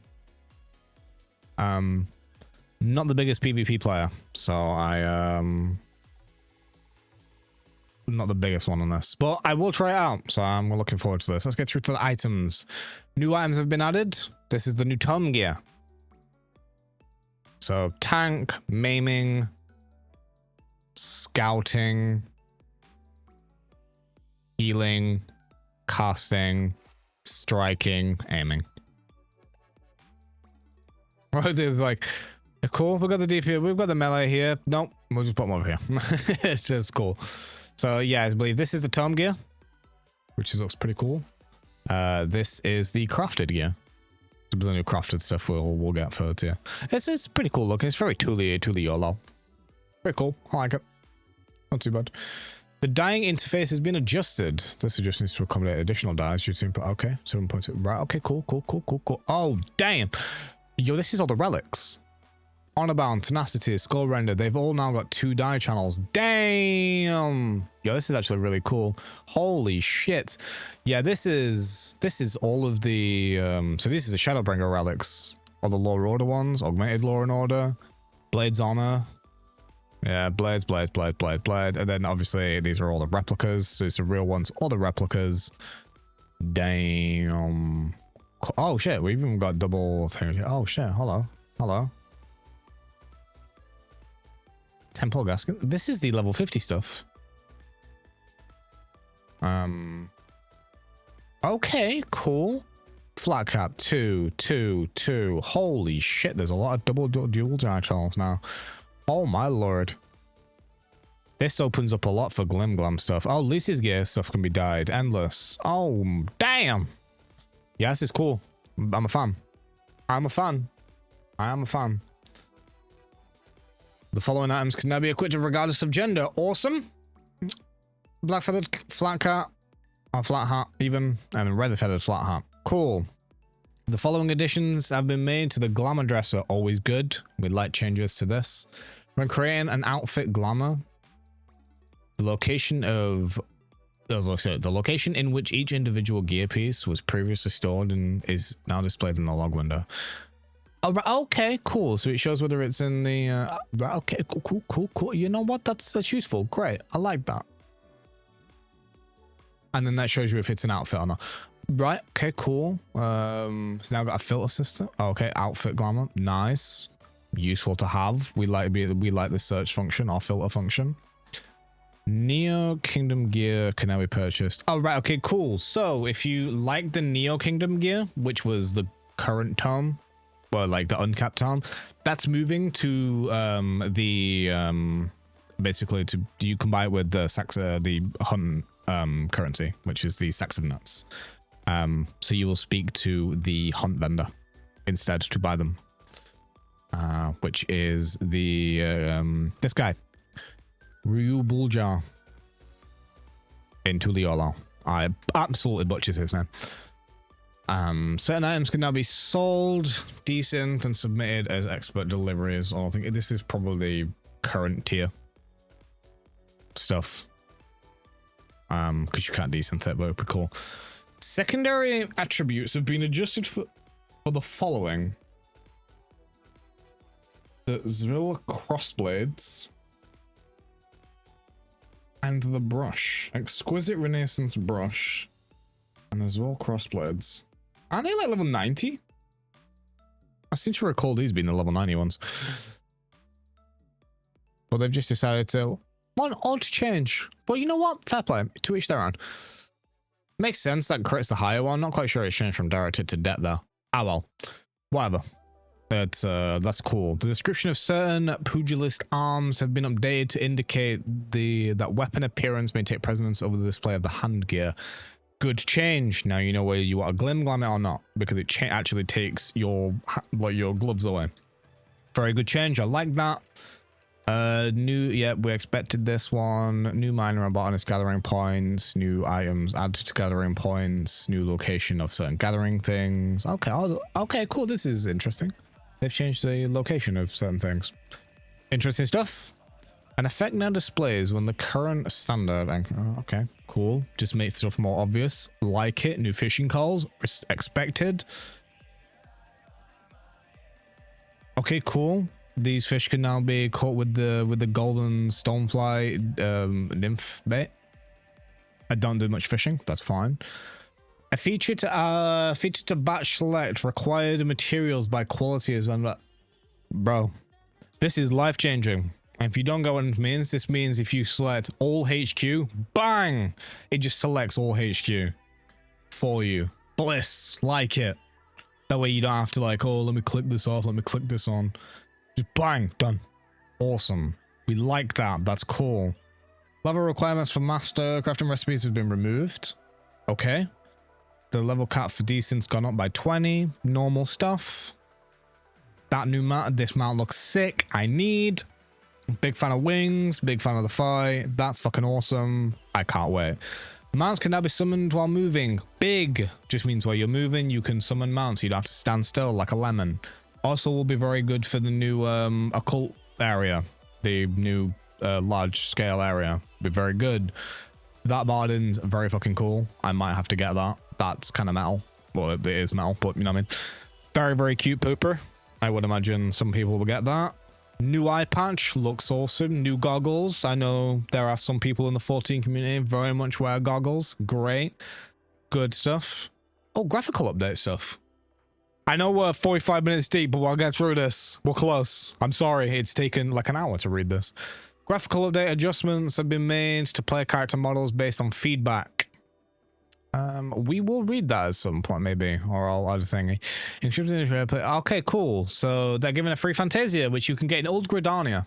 Not the biggest PvP player, so not the biggest one on this, but I will try it out, so I'm looking forward to this. Let's get through to the items. New items have been added. This is the new tome gear. So tank, maiming, scouting, healing, casting, striking, aiming. It's like, cool, we've got the DP, we've got the melee here. Nope, we'll just put them over here. It's just cool. So yeah, I believe this is the tome gear, which looks pretty cool. This is the crafted gear. The new crafted stuff we'll get further. Yeah, it's pretty cool looking. It's very tooly YOLO. Very cool. I like it. Not too bad. The dying interface has been adjusted. This just needs to accommodate additional dies. Okay, 7.2. Right. Okay. Cool. Oh damn. Yo, this is all the relics. Honorbound, Tenacity, Skull Render, they've all now got 2 die channels. Damn! Yo, this is actually really cool. Holy shit. Yeah, this is all of the, so this is the Shadowbringer relics. All the Law Order ones, Augmented Law and Order, Blades Honor. Yeah, Blades. And then obviously these are all the replicas. So it's the real ones, all the replicas. Damn. Oh shit, we've even got double thing. Oh shit, hello. Temple Gasket. This is the level 50 stuff. Okay, cool. Flat cap 2. Holy shit, there's a lot of dual die channels now. Oh my lord. This opens up a lot for Glam stuff. Oh, Lucy's gear stuff can be dyed. Endless. Oh, damn. Yeah, this is cool. I'm a fan. I am a fan. The following items can now be equipped regardless of gender. Awesome. Black feathered flat hat, or flat hat even, and red feathered flat hat. Cool. The following additions have been made to the glamour dresser. Always good. We'd like changes to this. When creating an outfit glamour, the location in which each individual gear piece was previously stored and is now displayed in the log window. Oh, right, okay, cool. So it shows whether it's in the right, okay, cool. You know what? That's useful. Great. I like that. And then that shows you if it's an outfit or not. Right, okay, cool. So now I've got a filter system. Okay, outfit glamour. Nice. Useful to have. We like the search function or filter function. Neo Kingdom gear can now be purchased. Oh, right, okay, cool. So if you like the Neo Kingdom gear, which was the current tome, well, like the uncapped tome, that's moving to basically to you combine it with the hunt currency, which is the Saxon nuts. So you will speak to the hunt vendor instead to buy them, which is the this guy. Ryu Buljar in Tuliolo. I absolutely butchered his name. Certain items can now be sold, decent, and submitted as expert deliveries. I think this is probably current tier stuff. Because you can't decent it, but it'd be cool. Secondary attributes have been adjusted for the following. The Zrilla crossblades. And the brush. Exquisite Renaissance brush. And as well crossblades. Aren't they like level 90? I seem to recall these being the level 90 ones. But they've just decided to... One odd change. But you know what? Fair play. To each their own. Makes sense that crits the higher one. Not quite sure it's changed from directed to depth though. Ah well. Whatever. That's cool. The description of certain pugilist arms have been updated to indicate that weapon appearance may take precedence over the display of the hand gear. Good change. Now you know whether you want to glam it or not, because it actually takes your gloves away. Very good change. I like that. We expected this one. New minor and botanist gathering points. New items added to gathering points. New location of certain gathering things. Okay, cool. This is interesting. They've changed the location of certain things. Interesting stuff. An effect now displays when the current standard anchor. Okay, cool. Just makes stuff more obvious. Like it. New fishing calls. Expected. Okay, cool. These fish can now be caught with the golden stonefly nymph bait. I don't do much fishing. That's fine. A feature to batch select required materials by quality as well. Bro, this is life changing. And if you don't get what it means, this means if you select all HQ, bang, it just selects all HQ for you. Bliss, like it. That way you don't have to like, oh, let me click this off, let me click this on. Just bang, done. Awesome. We like that. That's cool. Level requirements for master crafting recipes have been removed. Okay. The level cap for decent's gone up by 20. Normal stuff. That new mount, this mount looks sick. I need. Big fan of wings. Big fan of the fight. That's fucking awesome. I can't wait. Mounts can now be summoned while moving. Big just means while you're moving, you can summon mounts. You don't have to stand still like a lemon. Also will be very good for the new occult area. The new large scale area. Be very good. That Barden's very fucking cool. I might have to get that. That's kind of metal. Well, it is metal, but you know what I mean. Very, very cute pooper. I would imagine some people will get that. New eye patch looks awesome. New goggles. I know there are some people in the 14 community very much wear goggles. Great. Good stuff. Oh, graphical update stuff. I know we're 45 minutes deep, but we'll get through this. We're close. I'm sorry. It's taken like an hour to read this. Graphical update adjustments have been made to player character models based on feedback. We will read that at some point, maybe, or I'll add a thingy. Okay, cool. So they're giving a free Fantasia, which you can get in Old Gridania.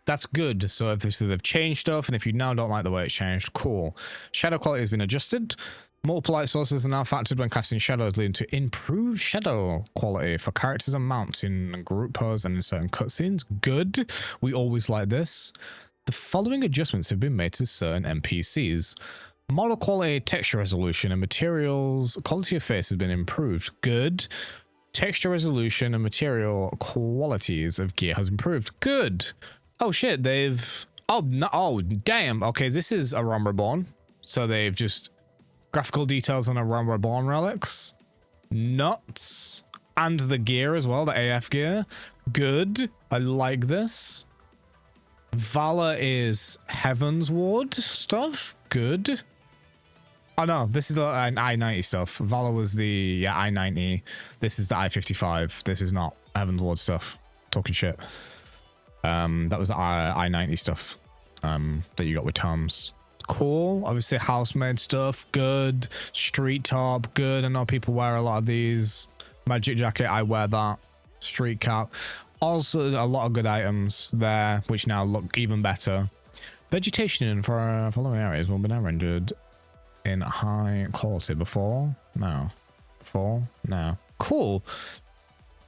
That's good. So if they've changed stuff, and if you now don't like the way it's changed, cool. Shadow quality has been adjusted. Multiple light sources are now factored when casting shadows, leading to improved shadow quality for characters and mounts in group pose and in certain cutscenes. Good. We always like this. The following adjustments have been made to certain NPCs. Model quality, texture resolution, and materials quality of face has been improved. Good. Texture resolution and material qualities of gear has improved. Good. Oh shit, they've... Oh, no, oh damn. Okay, this is a Realm Reborn. So they've just... Graphical details on a Realm Reborn relics. Nuts. And the gear as well, the AF gear. Good. I like this. Valor is Heaven's Ward stuff. Good. Oh no, this is the I-90 stuff. Valor was the I-90. This is the I-55. This is not Heaven's Ward stuff. Talking shit. That was the I-90 stuff that you got with Tom's. Cool. Obviously house-made stuff. Good. Street top. Good. I know people wear a lot of these. Magic jacket. I wear that. Street cap. Also a lot of good items there, which now look even better. Vegetation for following areas will be now rendered in high quality before. No. Before. No. Cool.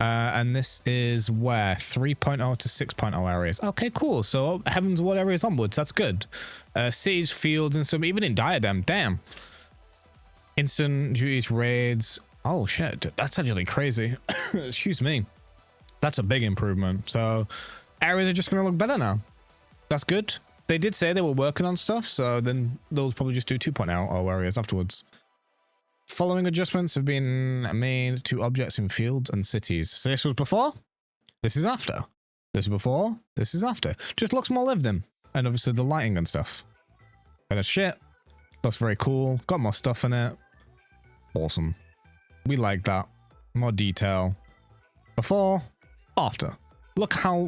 And this is where 3.0 to 6.0 areas. Okay, cool. So Heaven's Ward areas onwards. That's good. Cities, fields, and some even in Diadem. Damn. Instant duties, raids. Oh shit, that's actually crazy. Excuse me. That's a big improvement. So areas are just gonna look better now. That's good. They did say they were working on stuff, so then they'll probably just do 2.0 areas afterwards. Following adjustments have been made to objects in fields and cities. So this was before, this is after. This is before, this is after. Just looks more lived in. And obviously the lighting and stuff. Better shit. Looks very cool. Got more stuff in it. Awesome. We like that. More detail. Before, after. Look how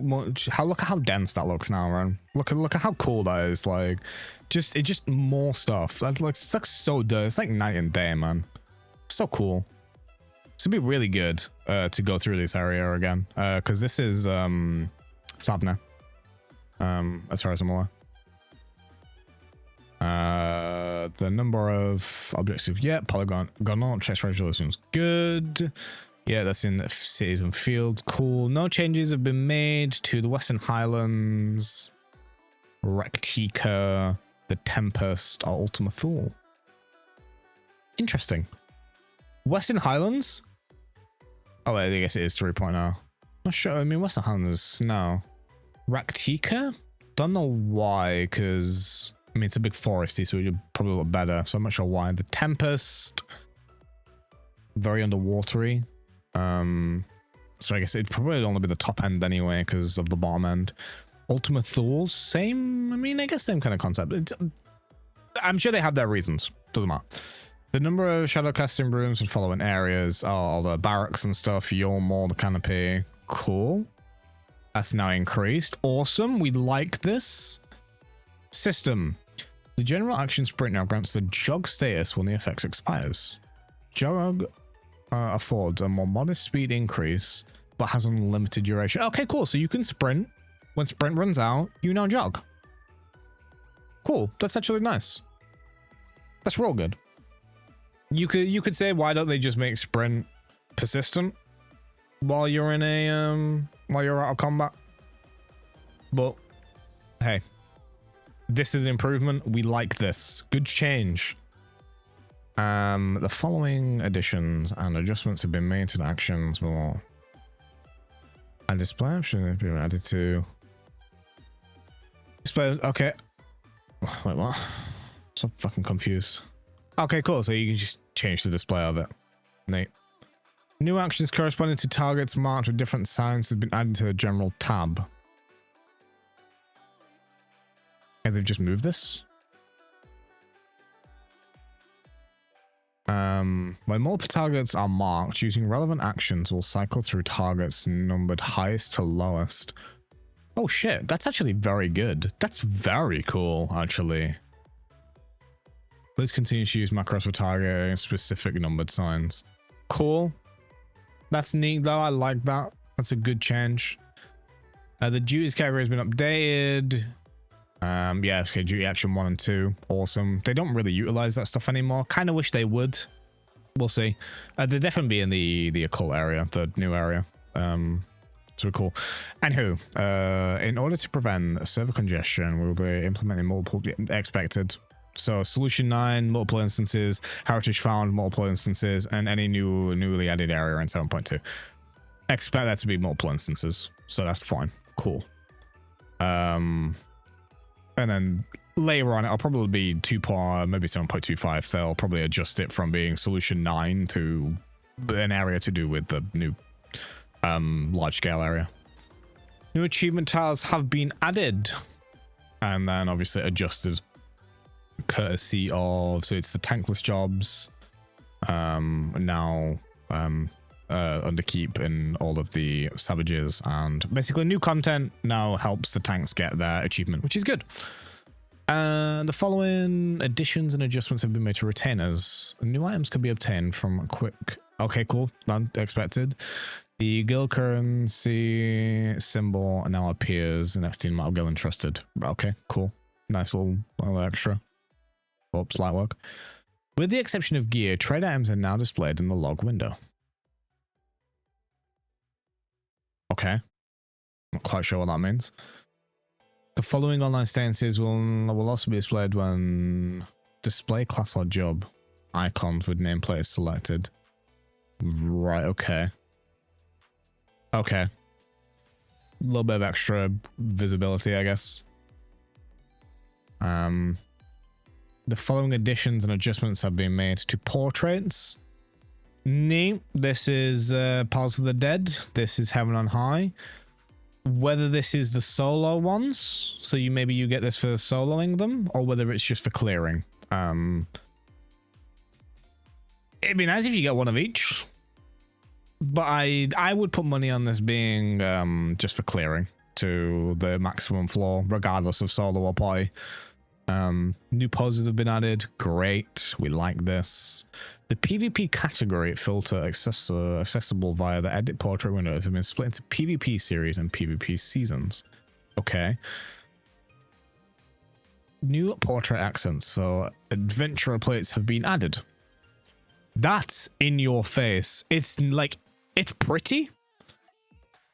dense that looks now, man. Look at how cool that is. Like, just more stuff. That looks so dope. It's like night and day, man. So cool. This would be really good to go through this area again, because this is Sabna. As far as I'm aware. The number of objectives, yeah, polygon, text resolution's good. Yeah, that's in the cities and fields. Cool. No changes have been made to the Western Highlands, Rectica, the Tempest, or Ultima Thule. Interesting. Western Highlands? Oh, I guess it is 3.0. Not sure. I mean, Western Highlands is snow. Rectica? Don't know why, because I mean it's a big foresty, so it would probably look better. So I'm not sure why. The Tempest, very underwatery. So I guess it'd probably only be the top end anyway because of the bottom end. Ultimate Thule, same. I mean, I guess same kind of concept. I'm sure they have their reasons. Doesn't matter. The number of shadow casting rooms and following areas, all the barracks and stuff, Yormore, the canopy. Cool. That's now increased. Awesome. We like this. System. The general action sprint now grants the jog status when the effect expires. Jog affords a more modest speed increase, but has unlimited duration. Okay, cool. So you can sprint. When sprint runs out, you now jog. Cool. That's actually nice. That's real good. You could say, why don't they just make sprint persistent while you're in a while you're out of combat? But hey, this is an improvement. We like this. Good change. The following additions and adjustments have been made to the actions more. And display option has been added to display. Okay. Wait, what? I'm so fucking confused. Okay, cool. So you can just change the display of it. Neat. New actions corresponding to targets marked with different signs have been added to the general tab. And they've just moved this. When multiple targets are marked, using relevant actions will cycle through targets numbered highest to lowest. Oh shit, that's actually very good. That's very cool, actually. Please continue to use macros for targeting specific numbered signs. Cool. That's neat though, I like that. That's a good change. The duties category has been updated. Yeah, okay, duty action 1 and 2. Awesome. They don't really utilize that stuff anymore. Kind of wish they would. We'll see. They'll definitely be in the occult area, the new area. So cool. Anywho, in order to prevent server congestion, we'll be implementing multiple expected. So solution 9, multiple instances, heritage found, multiple instances, and any newly added area in 7.2. Expect that to be multiple instances. So that's fine. Cool. And then later on, it'll probably be maybe 7.25. They'll probably adjust it from being solution 9 to an area to do with the new large scale area. New achievement tiles have been added and then obviously adjusted courtesy of, so it's the tankless jobs now under keep in all of the savages, and basically new content now helps the tanks get their achievement, which is good. The following additions and adjustments have been made to retainers. New items can be obtained from quick. Okay, cool. Not expected. The guild currency symbol now appears next to the amount of guild entrusted. Okay, cool. Nice little extra. Oops, light work. With the exception of gear, trade items are now displayed in the log window. Okay. Not quite sure what that means. The following online stances will also be displayed when display class or job icons with nameplates selected. Right, okay. Okay. A little bit of extra visibility, I guess. The following additions and adjustments have been made to portraits. Neat. This is Pals of the Dead. This is Heaven on High. Whether this is the solo ones, so maybe you get this for soloing them, or whether it's just for clearing. It'd be nice if you get one of each, but I would put money on this being just for clearing to the maximum floor, regardless of solo or party. New poses have been added. Great. We like this. The PvP category filter accessible via the edit portrait windows have been split into PvP series and PvP seasons. Okay. New portrait accents for adventurer plates have been added. That's in your face. It's like, it's pretty,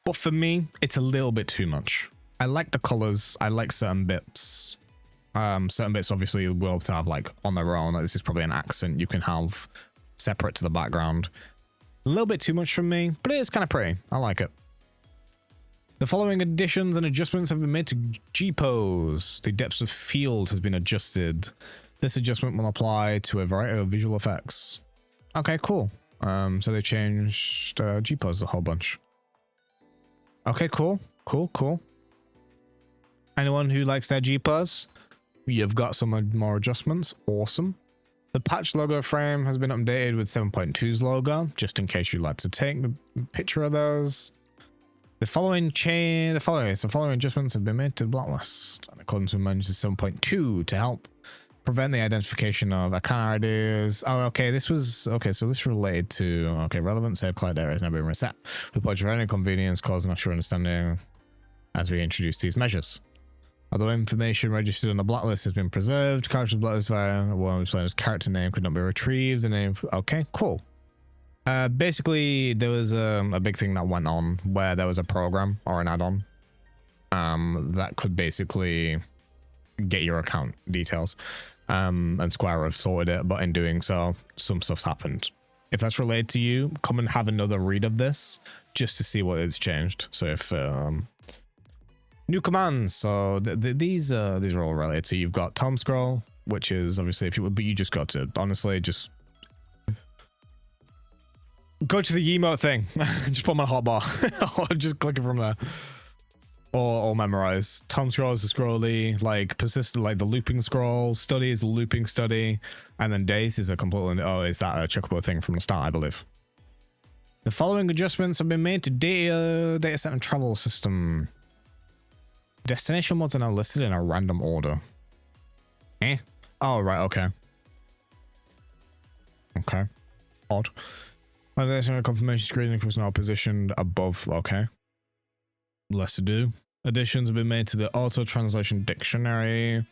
but for me, it's a little bit too much. I like the colors. I like certain bits. Certain bits obviously will have to have like on their own. Like, this is probably an accent you can have separate to the background. A little bit too much for me, but it is kind of pretty. I like it. The following additions and adjustments have been made to G-pose. The depth of field has been adjusted. This adjustment will apply to a variety of visual effects. Okay, cool. So they changed G-pose a whole bunch. Okay, cool. Cool. Anyone who likes their G-pose, you've got some more adjustments. Awesome. The patch logo frame has been updated with 7.2's logo, just in case you'd like to take the picture of those. The following adjustments have been made to the blacklist, and according to amendments 7.2 to help prevent the identification of account IDs. Oh, okay, this was okay. So this related to relevant save client data has now been reset. We apologize for any inconvenience causing us your understanding as we introduce these measures. Although information registered on the blacklist has been preserved, characters blacklist via one player's character name could not be retrieved. The name, okay, cool. Basically, there was a big thing that went on where there was a program or an add-on that could basically get your account details. And Square have sorted it, but in doing so, some stuff's happened. If that's related to you, come and have another read of this just to see what is changed. So if new commands, so these are all related to. You've got Tom Scroll, which is obviously but you just got to honestly just go to the emote thing, just put my hotbar, or just click it from there, or memorize. Tom Scroll is the scrolly, like persistent, like the looping scroll. Study is a looping study, and then days is a completely is that a checkable thing from the start, I believe. The following adjustments have been made to data set and travel system. Destination mods are now listed in a random order. Oh, right, okay. Okay. Odd. Validation confirmation screen was now positioned above. Okay. Less to do. Additions have been made to the auto translation dictionary.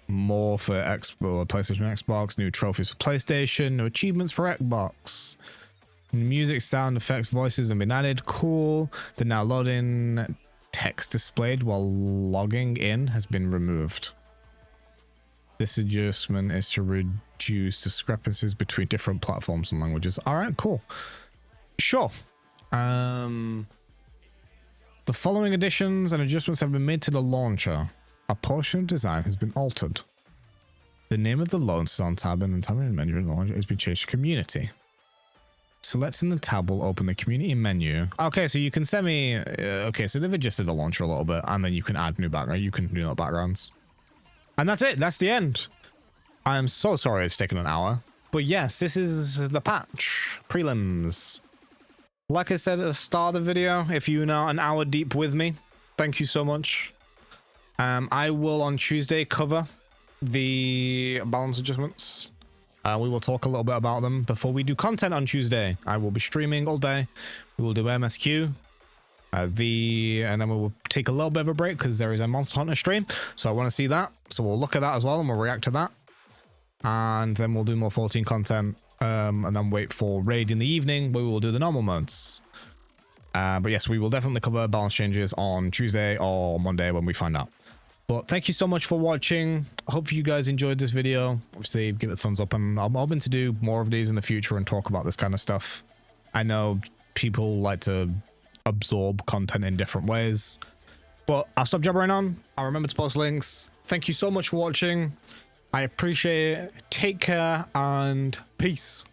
More for PlayStation Xbox. New trophies for PlayStation. New achievements for Xbox. Music, sound effects, voices have been added. Cool. The now loading text displayed while logging in has been removed. This adjustment is to reduce discrepancies between different platforms and languages. All right, cool. Sure. The following additions and adjustments have been made to the launcher. A portion of design has been altered. The name of the launcher on tab and the tab menu in the launcher has been changed to community. Selecting the tab will open the community menu. Okay, so you can send me... okay, so they've adjusted the launcher a little bit, and then you can add new background. You can do new backgrounds. And that's it. That's the end. I am so sorry it's taken an hour. But yes, this is the patch. Prelims. Like I said at the start of the video, if you're now an hour deep with me, thank you so much. I will on Tuesday cover the balance adjustments. We will talk a little bit about them before we do content on Tuesday. I will be streaming all day. We will do MSQ. And then we will take a little bit of a break because there is a Monster Hunter stream. So I want to see that. So we'll look at that as well and we'll react to that. And then we'll do more 14 content. And then wait for raid in the evening where we will do the normal modes. But yes, we will definitely cover balance changes on Tuesday or Monday when we find out. But thank you so much for watching. I hope you guys enjoyed this video. Obviously, give it a thumbs up, and I'm hoping to do more of these in the future and talk about this kind of stuff. I know people like to absorb content in different ways, but I'll stop jabbering on. I'll remember to post links. Thank you so much for watching. I appreciate it. Take care and peace.